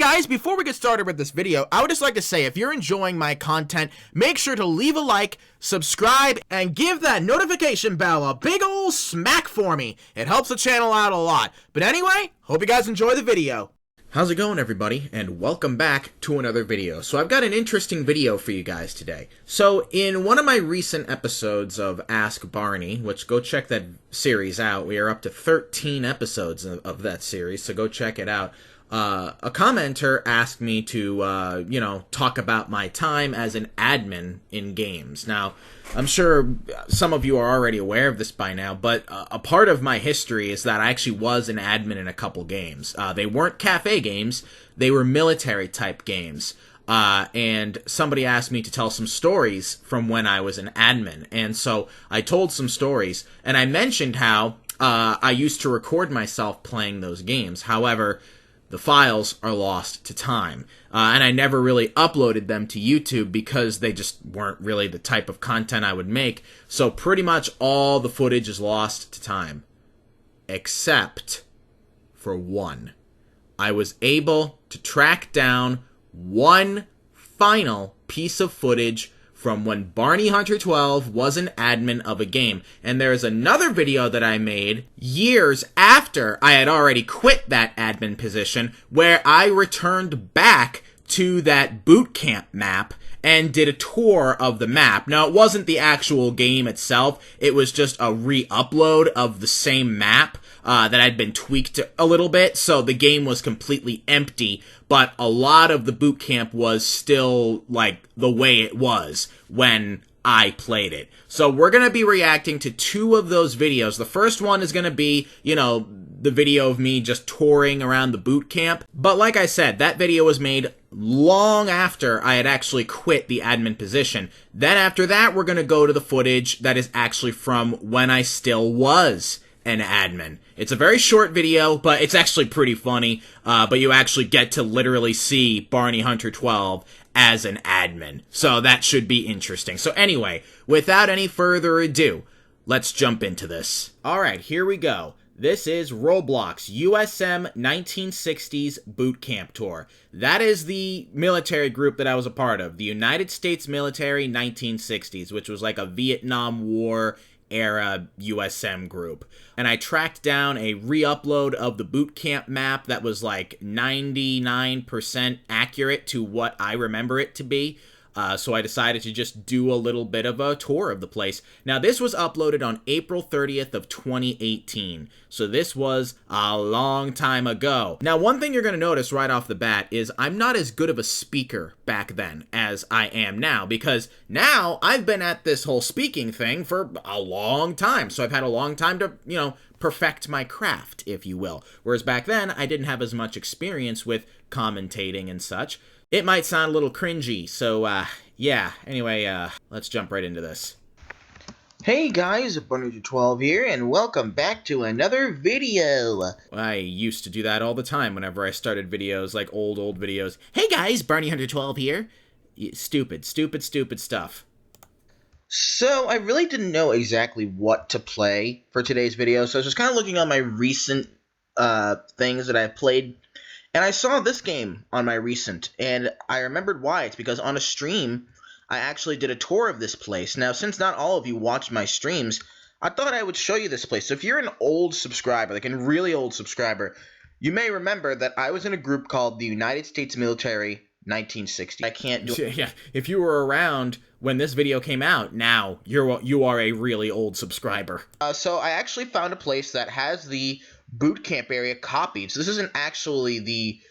guys, before we get started with this video, I would just like to say if you're enjoying my content, make sure to leave a like, subscribe, and give that notification bell a big ol' smack for me. It helps the channel out a lot. But anyway, hope you guys enjoy the video. How's it going, everybody, and welcome back to another video. So I've got an interesting video for you guys today. So in one of my recent episodes of Ask Barney, which go check that series out, we are up to 13 episodes of that series, so go check it out. A commenter asked me to, talk about my time as an admin in games. Now, I'm sure some of you are already aware of this by now, but a part of my history is that I actually was an admin in a couple games. They weren't cafe games, they were military-type games. And somebody asked me to tell some stories from when I was an admin. And so I told some stories, and I mentioned how I used to record myself playing those games. However, the files are lost to time, and I never really uploaded them to YouTube because they just weren't really the type of content I would make, so pretty much all the footage is lost to time. Except for one. I was able to track down one final piece of footage from when Barneyhunter12 was an admin of a game. And there's another video that I made years after I had already quit that admin position where I returned back to that boot camp map and did a tour of the map. Now, it wasn't the actual game itself. It was just a re-upload of the same map that had been tweaked a little bit, so the game was completely empty, but a lot of the boot camp was still, like, the way it was when I played it. So we're going to be reacting to two of those videos. The first one is going to be, the video of me just touring around the boot camp. But like I said, that video was made long after I had actually quit the admin position. Then after that, we're going to go to the footage that is actually from when I still was an admin. It's a very short video, but it's actually pretty funny. But you actually get to literally see Barneyhunter12 as an admin. So that should be interesting. So anyway, without any further ado, let's jump into this. Alright, here we go. This is Roblox USM 1960s Boot Camp Tour. That is the military group that I was a part of. The United States Military 1960s, which was like a Vietnam War era USM group. And I tracked down a re-upload of the boot camp map that was like 99% accurate to what I remember it to be. So I decided to just do a little bit of a tour of the place. Now, this was uploaded on April 30th of 2018. So this was a long time ago. Now, one thing you're going to notice right off the bat is I'm not as good of a speaker back then as I am now, because now I've been at this whole speaking thing for a long time. So I've had a long time to, perfect my craft, if you will. Whereas back then, I didn't have as much experience with commentating and such. It might sound a little cringy, so, yeah. Anyway, let's jump right into this. Hey guys, Barneyhunter12 here, and welcome back to another video. I used to do that all the time whenever I started videos, like old videos. Hey guys, Barneyhunter12 here. Stupid stuff. So, I really didn't know exactly what to play for today's video, so I was just kind of looking on my recent, things that I've played. And I saw this game on my recent, and I remembered why. It's because on a stream, I actually did a tour of this place. Now, since not all of you watch my streams, I thought I would show you this place. So if you're an old subscriber, like a really old subscriber, you may remember that I was in a group called the United States Military 1960. I can't do it. Yeah, if you were around when this video came out, now you are a really old subscriber. So I actually found a place that has the boot camp area copied. So this isn't actually the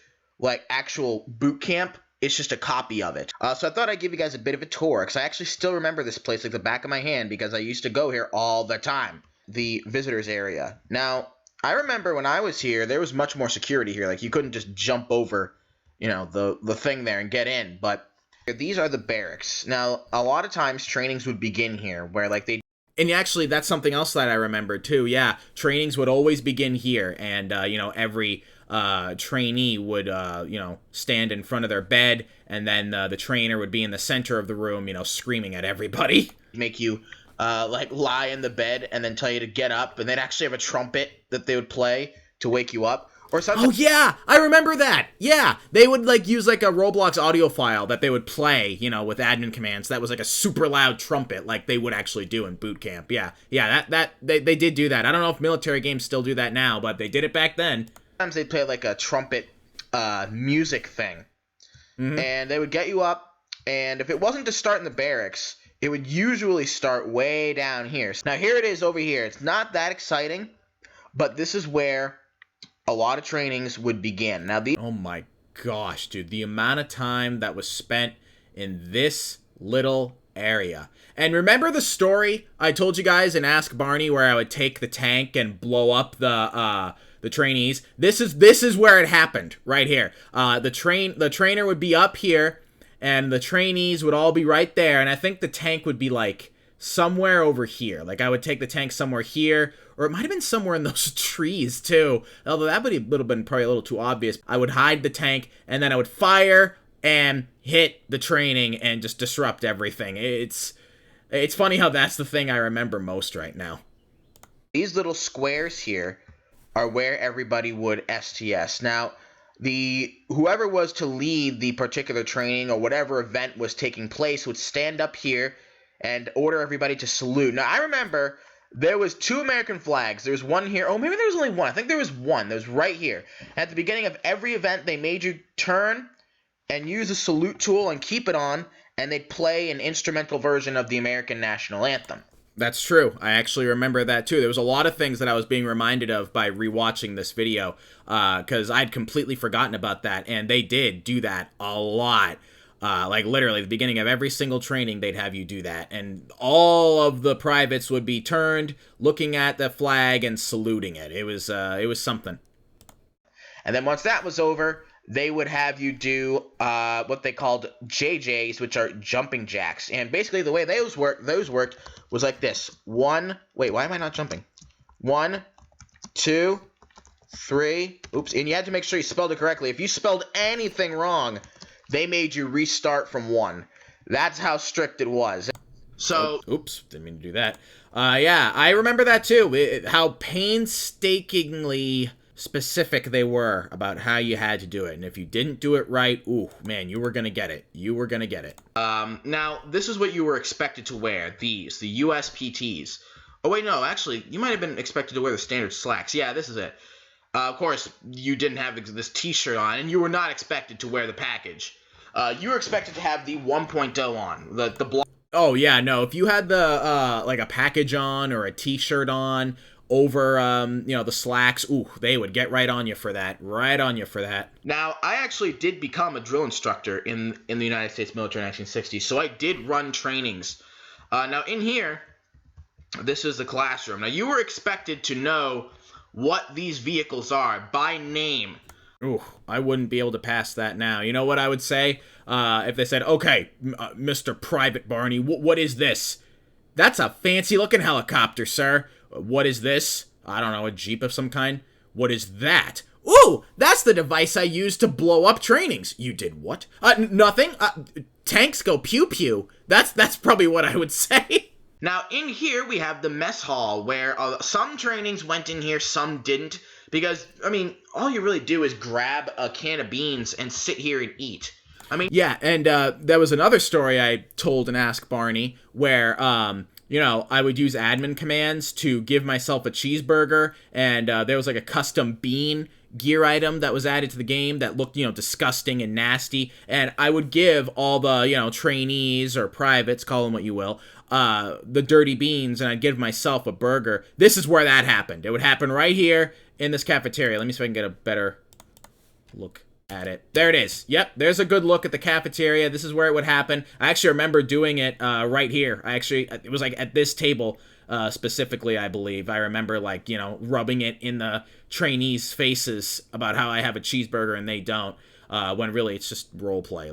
actual boot camp. It's just a copy of it. So I thought I'd give you guys a bit of a tour, because I actually still remember this place like the back of my hand, because I used to go here all the time. The visitors area. Now, I remember when I was here, there was much more security here. Like, you couldn't just jump over, the thing there and get in. But these are the barracks. Now, a lot of times trainings would begin here, where they. And actually, that's something else that I remember too. Yeah, trainings would always begin here, and every trainee would stand in front of their bed, and then the trainer would be in the center of the room, screaming at everybody. Make you lie in the bed and then tell you to get up, and they'd actually have a trumpet that they would play to wake you up. Or something. Oh yeah, I remember that. Yeah, they would like use like a Roblox audio file that they would play, you know, with admin commands. That was like a super loud trumpet, like they would actually do in boot camp. Yeah, they did do that. I don't know if military games still do that now, but they did it back then. Sometimes they play like a trumpet music thing, and they would get you up. And if it wasn't to start in the barracks, it would usually start way down here. Now here it is over here. It's not that exciting, but this is where a lot of trainings would begin. Now oh my gosh, dude, the amount of time that was spent in this little area. And remember the story I told you guys in Ask Barney where I would take the tank and blow up the trainees? This is where it happened, right here. The trainer would be up here, and the trainees would all be right there, and I think the tank would be like somewhere over here. Like I would take the tank somewhere here, or it might have been somewhere in those trees too. Although that would have been probably a little too obvious. I would hide the tank, and then I would fire and hit the training and just disrupt everything. It's funny how that's the thing I remember most right now. These little squares here are where everybody would STS. Now, whoever was to lead the particular training or whatever event was taking place would stand up here and order everybody to salute. Now, I remember there was 2 American flags. There was one here. Oh, maybe there was only one. I think there was one. That was right here. At the beginning of every event, they made you turn and use the salute tool and keep it on, and they'd play an instrumental version of the American national anthem. That's true. I actually remember that too. There was a lot of things that I was being reminded of by rewatching this video, because I'd completely forgotten about that, and they did do that a lot. Like literally, the beginning of every single training, they'd have you do that, and all of the privates would be turned, looking at the flag and saluting it. It was something. And then once that was over, they would have you do what they called JJs, which are jumping jacks. And basically the way those worked was like this. Wait, why am I not jumping? 1, 2, 3. Oops, and you had to make sure you spelled it correctly. If you spelled anything wrong, they made you restart from 1. That's how strict it was. So, oops, didn't mean to do that. Yeah, I remember that too. How painstakingly specific they were about how you had to do it, and if you didn't do it right, ooh, man, you were gonna get it. You were gonna get it. Now, this is what you were expected to wear, the USPTs. Oh, wait, no, actually, you might have been expected to wear the standard slacks. Yeah, this is it. Of course, you didn't have this t-shirt on, and you were not expected to wear the package. You were expected to have the 1.0 on, the block. Oh, yeah, no, if you had the, like a package on or a t-shirt on, over, the slacks, ooh, they would get right on you for that. Right on you for that. Now, I actually did become a drill instructor in the United States military in 1960, so I did run trainings. Now, in here, this is the classroom. Now, you were expected to know what these vehicles are by name. Ooh, I wouldn't be able to pass that now. You know what I would say? If they said, okay, Mr. Private Barney, what is this? That's a fancy-looking helicopter, sir. What is this? I don't know, a Jeep of some kind? What is that? Ooh, that's the device I use to blow up trainings. You did what? Nothing. Tanks go pew-pew. That's probably what I would say. Now, in here, we have the mess hall, where some trainings went in here, some didn't. Because, I mean, all you really do is grab a can of beans and sit here and eat. I mean... Yeah, and there was another story I told in Ask Barney, where... I would use admin commands to give myself a cheeseburger, and there was like a custom bean gear item that was added to the game that looked, disgusting and nasty, and I would give all the, trainees or privates, call them what you will, the dirty beans, and I'd give myself a burger. This is where that happened. It would happen right here in this cafeteria. Let me see if I can get a better look at it. There it is. Yep, there's a good look at the cafeteria. This is where it would happen. I actually remember doing it right here. It was like at this table specifically, I believe. I remember rubbing it in the trainees' faces about how I have a cheeseburger and they don't. When really it's just role play.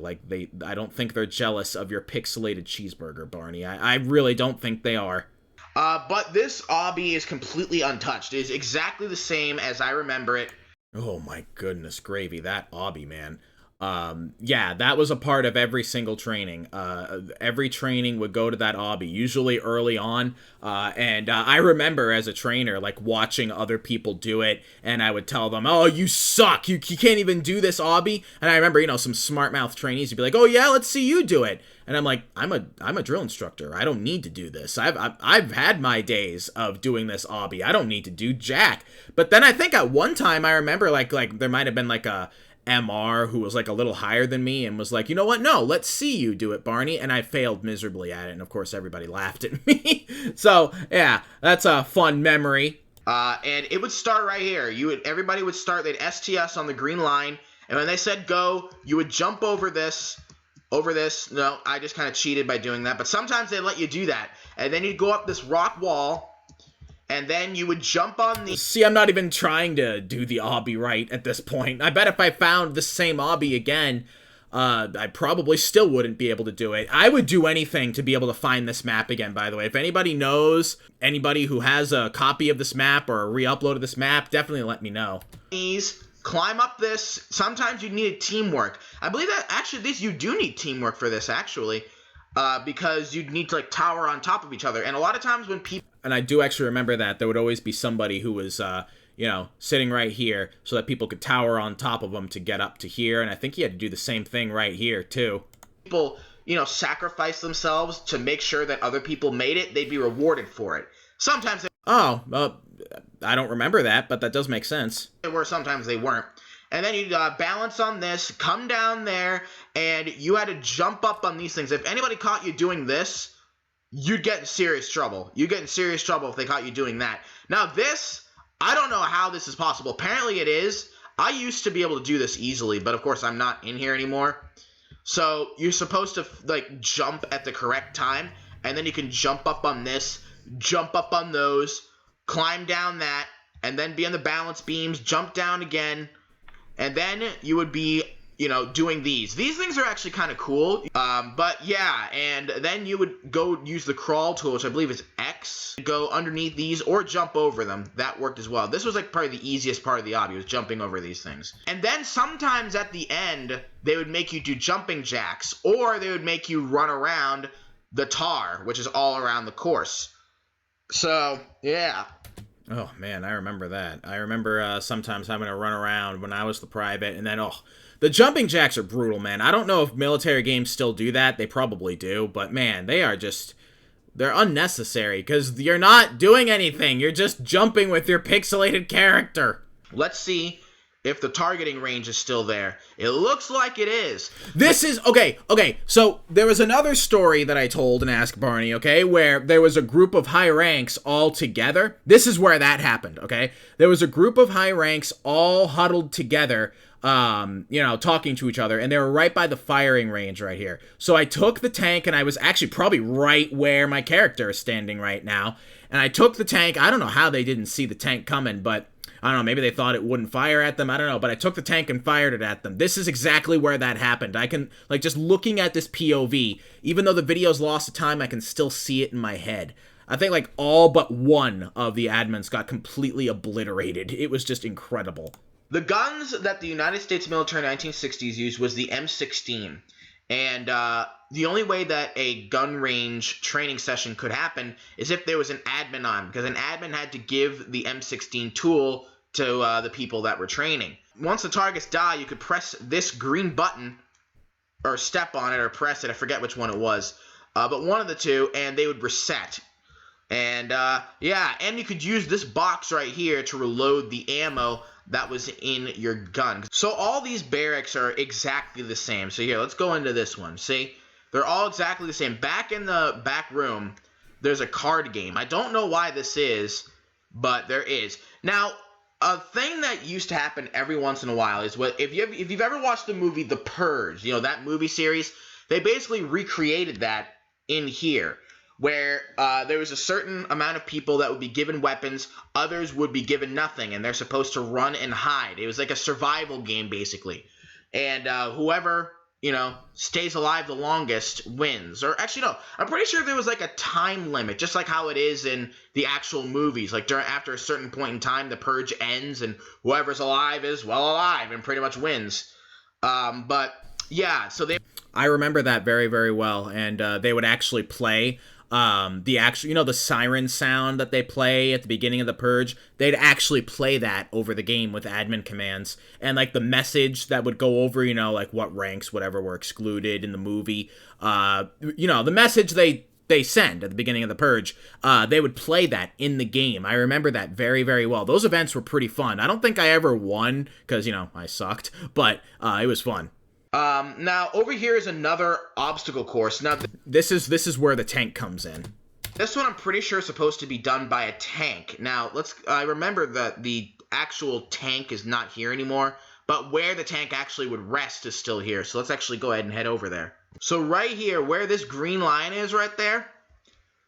I don't think they're jealous of your pixelated cheeseburger, Barney. I really don't think they are. But this obby is completely untouched. It is exactly the same as I remember it. Oh my goodness gravy, that obby, man. Yeah, that was a part of every single training. Every training would go to that obby, usually early on. And I remember as a trainer, like watching other people do it, and I would tell them, "Oh, you suck! You can't even do this obby." And I remember, some smart mouth trainees would be like, "Oh yeah, let's see you do it." And I'm like, I'm a drill instructor. I don't need to do this. I've had my days of doing this obby. I don't need to do jack. But then I think at one time I remember like there might have been like a MR who was like a little higher than me and was like, "You know what? No, let's see you do it, Barney." And I failed miserably at it. And of course, everybody laughed at me. So yeah, that's a fun memory. And it would start right here. Everybody would start. They'd STS on the green line, and when they said go, you would jump over this. No, I just kind of cheated by doing that. But sometimes they let you do that, and then you'd go up this rock wall. And then you would jump on the... See, I'm not even trying to do the obby right at this point. I bet if I found the same obby again, I probably still wouldn't be able to do it. I would do anything to be able to find this map again, by the way. If anybody knows, anybody who has a copy of this map or a re-upload of this map, definitely let me know. Climb up this. Sometimes you need teamwork. I believe that actually you do need teamwork for this, actually. Because you'd need to like tower on top of each other. And a lot of times when people... And I do actually remember that there would always be somebody who was, sitting right here so that people could tower on top of them to get up to here. And I think he had to do the same thing right here, too. People, sacrifice themselves to make sure that other people made it. They'd be rewarded for it. Sometimes I don't remember that, but that does make sense. They were, sometimes they weren't. And then you'd balance on this, come down there, and you had to jump up on these things. If anybody caught you doing this, you'd get in serious trouble. You'd get in serious trouble if they caught you doing that. Now this, I don't know how this is possible. Apparently it is. I used to be able to do this easily, but of course I'm not in here anymore. So you're supposed to jump at the correct time, and then you can jump up on this, jump up on those, climb down that, and then be on the balance beams, jump down again, and then you would be, doing these. These things are actually kind of cool. But yeah, and then you would go use the crawl tool, which I believe is X. Go underneath these or jump over them. That worked as well. This was like probably the easiest part of the obby, was jumping over these things. And then sometimes at the end, they would make you do jumping jacks, or they would make you run around the tar, which is all around the course. So, yeah. Oh, man, I remember that. I remember sometimes having to run around when I was the private, and then, the jumping jacks are brutal, man. I don't know if military games still do that. They probably do, but, man, they're unnecessary, because you're not doing anything. You're just jumping with your pixelated character. Let's see if the targeting range is still there. It looks like it is. This is, okay, so there was another story that I told in Ask Barney, okay, where there was a group of high ranks all together. This is where that happened, okay? There was a group of high ranks all huddled together, talking to each other, and they were right by the firing range right here. So I took the tank, and I was actually probably right where my character is standing right now, and I took the tank. I don't know how they didn't see the tank coming, but I don't know, maybe they thought it wouldn't fire at them. I don't know, but I took the tank and fired it at them. This is exactly where that happened. I can, just looking at this POV, even though the video's lost of time, I can still see it in my head. I think, all but one of the admins got completely obliterated. It was just incredible. The guns that the United States military in the 1960s used was the M16. And the only way that a gun range training session could happen is if there was an admin on, because an admin had to give the M16 tool to the people that were training. Once the targets die, you could press this green button, or step on it, or press it. I forget which one it was. But one of the two, and they would reset. And, and you could use this box right here to reload the ammo that was in your gun. So all these barracks are exactly the same. So here, let's go into this one. See? They're all exactly the same. Back in the back room, there's a card game. I don't know why this is, but there is. Now, a thing that used to happen every once in a while is if you've ever watched the movie The Purge, that movie series, they basically recreated that in here, where there was a certain amount of people that would be given weapons, others would be given nothing, and they're supposed to run and hide. It was like a survival game, basically. And whoever, stays alive the longest wins. Or actually, no, I'm pretty sure there was like a time limit, just like how it is in the actual movies. Like after a certain point in time, the purge ends, and whoever's alive is, alive and pretty much wins. But yeah, so I remember that very, very well, and they would actually play the actual, the siren sound that they play at the beginning of the purge. They'd actually play that over the game with admin commands, and like the message that would go over, like what ranks, whatever were excluded in the movie. The message they send at the beginning of the purge, they would play that in the game. I remember that very, very well. Those events were pretty fun. I don't think I ever won because, I sucked, but it was fun. Now over here is another obstacle course. Now this is where the tank comes in. This one I'm pretty sure is supposed to be done by a tank. Now I remember that the actual tank is not here anymore, but where the tank actually would rest is still here. So let's actually go ahead and head over there. So right here, where this green line is right there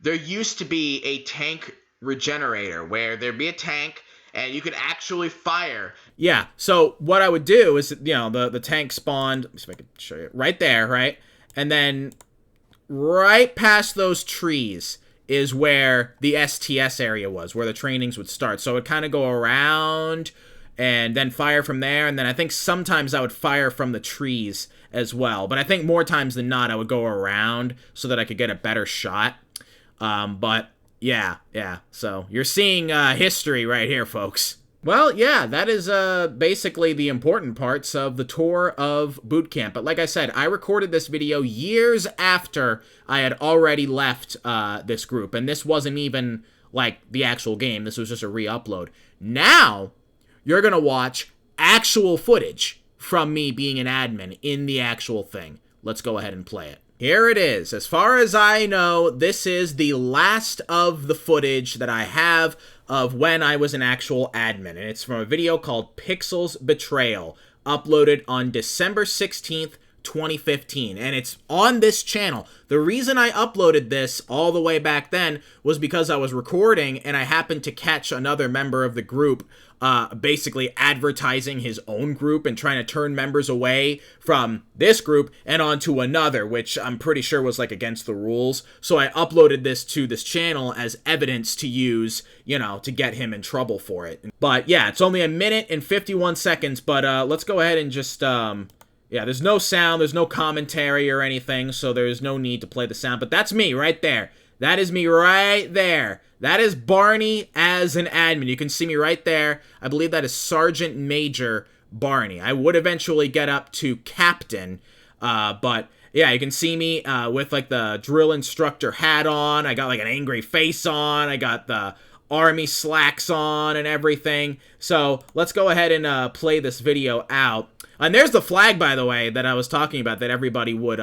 used to be a tank regenerator where there'd be a tank and you could actually fire. Yeah, so what I would do is, the tank spawned, let me see if I can show you, right there, right? And then right past those trees is where the STS area was, where the trainings would start. So it would kind of go around and then fire from there, and then I think sometimes I would fire from the trees as well. But I think more times than not, I would go around so that I could get a better shot. But yeah, so you're seeing history right here, folks. Well, yeah, that is basically the important parts of the tour of boot camp. But like I said, I recorded this video years after I had already left this group, and this wasn't even like the actual game. This was just a re-upload. Now, you're going to watch actual footage from me being an admin in the actual thing. Let's go ahead and play it. Here it is. As far as I know, this is the last of the footage that I have of when I was an actual admin. And it's from a video called Pixel's Betrayal, uploaded on December 16th, 2015. And it's on this channel. The reason I uploaded this all the way back then was because I was recording and I happened to catch another member of the group basically advertising his own group and trying to turn members away from this group and onto another, which I'm pretty sure was like against the rules. So I uploaded this to this channel as evidence to use, to get him in trouble for it. But yeah, it's only 1 minute and 51 seconds, but let's go ahead and just, yeah, there's no sound, there's no commentary or anything, so there's no need to play the sound, but that's me right there. That is me right there. That is Barney as an admin. You can see me right there. I believe that is Sergeant Major Barney. I would eventually get up to Captain, but yeah, you can see me with like the drill instructor hat on. I got like an angry face on. I got the army slacks on and everything. So let's go ahead and play this video out. And there's the flag, by the way, that I was talking about that everybody would,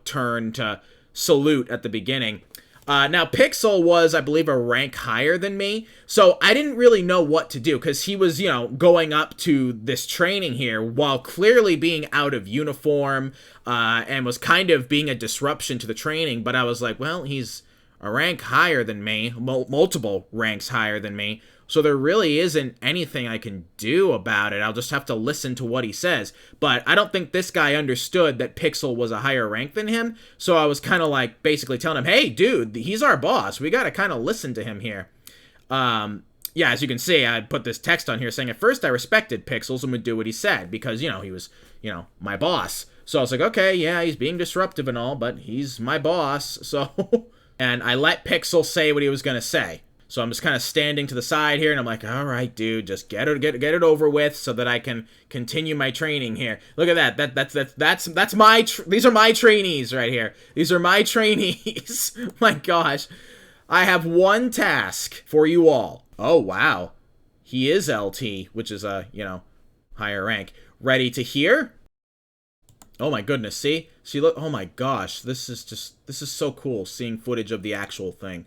turn to salute at the beginning. Now, Pixel was, I believe, a rank higher than me, so I didn't really know what to do, because he was, going up to this training here while clearly being out of uniform, and was kind of being a disruption to the training, but I was like, well, he's a rank higher than me, multiple ranks higher than me, so there really isn't anything I can do about it. I'll just have to listen to what he says. But I don't think this guy understood that Pixel was a higher rank than him, so I was kind of like basically telling him, hey, dude, he's our boss. We got to kind of listen to him here. Yeah, as you can see, I put this text on here saying, at first I respected Pixels and would do what he said because, he was, my boss. So I was like, okay, yeah, he's being disruptive and all, but he's my boss, so... And I let Pixel say what he was going to say. So I'm just kind of standing to the side here, and I'm like, all right, dude, just get it over with so that I can continue my training here. Look at that. That's my, these are my trainees right here. These are my trainees. My gosh. I have one task for you all. Oh, wow. He is LT, which is a, higher rank. Ready to hear? Oh my goodness, see, look, oh my gosh, this is so cool, seeing footage of the actual thing.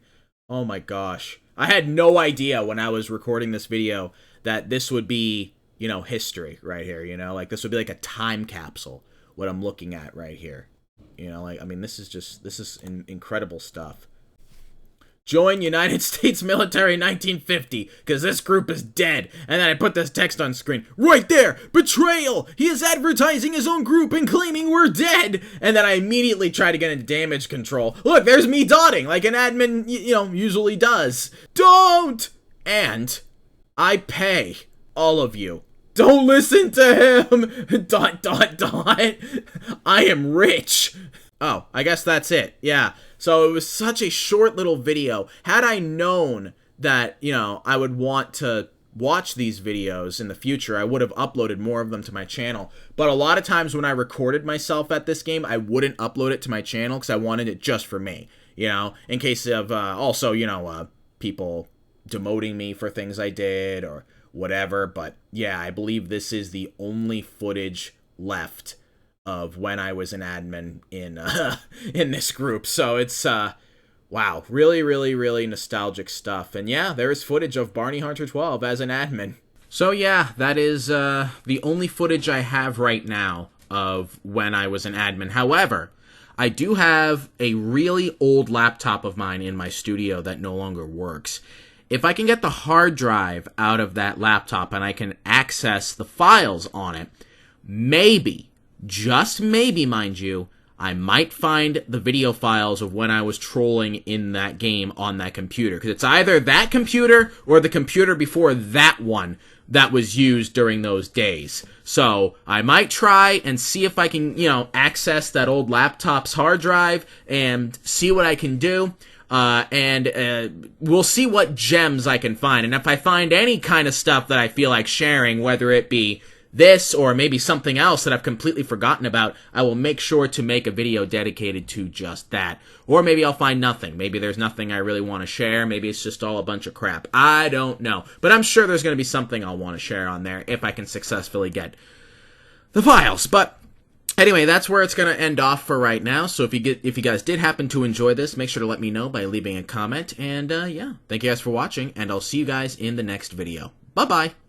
Oh my gosh. I had no idea when I was recording this video that this would be, history right here, like this would be like a time capsule, what I'm looking at right here. This is incredible stuff. Join United States Military 1950, because this group is dead. And then I put this text on screen. Right there! Betrayal! He is advertising his own group and claiming we're dead! And then I immediately try to get into damage control. Look, there's me dotting, like an admin, usually does. Don't! And I pay all of you Don't listen to him! ... I am rich! Oh, I guess that's it. Yeah. So it was such a short little video. Had I known that, you know, I would want to watch these videos in the future, I would have uploaded more of them to my channel. But a lot of times when I recorded myself at this game, I wouldn't upload it to my channel because I wanted it just for me, you know, in case of also, you know, people demoting me for things I did or whatever. But yeah, I believe this is the only footage left of when I was an admin in in this group. So it's wow, really, really, really nostalgic stuff. And yeah, there is footage of Barneyhunter12 as an admin. So yeah, that is the only footage I have right now of when I was an admin. However, I do have a really old laptop of mine in my studio that no longer works. If I can get the hard drive out of that laptop and I can access the files on it, maybe, just maybe, mind you, I might find the video files of when I was trolling in that game on that computer. Because it's either that computer or the computer before that one that was used during those days. So I might try and see if I can, you know, access that old laptop's hard drive and see what I can do. And we'll see what gems I can find. And if I find any kind of stuff that I feel like sharing, whether it be this or maybe something else that I've completely forgotten about, I will make sure to make a video dedicated to just that. Or maybe I'll find nothing. Maybe there's nothing I really want to share. Maybe it's just all a bunch of crap. I don't know. But I'm sure there's going to be something I'll want to share on there if I can successfully get the files. But anyway, that's where it's going to end off for right now. So if you guys did happen to enjoy this, make sure to let me know by leaving a comment. And yeah, thank you guys for watching, and I'll see you guys in the next video. Bye-bye.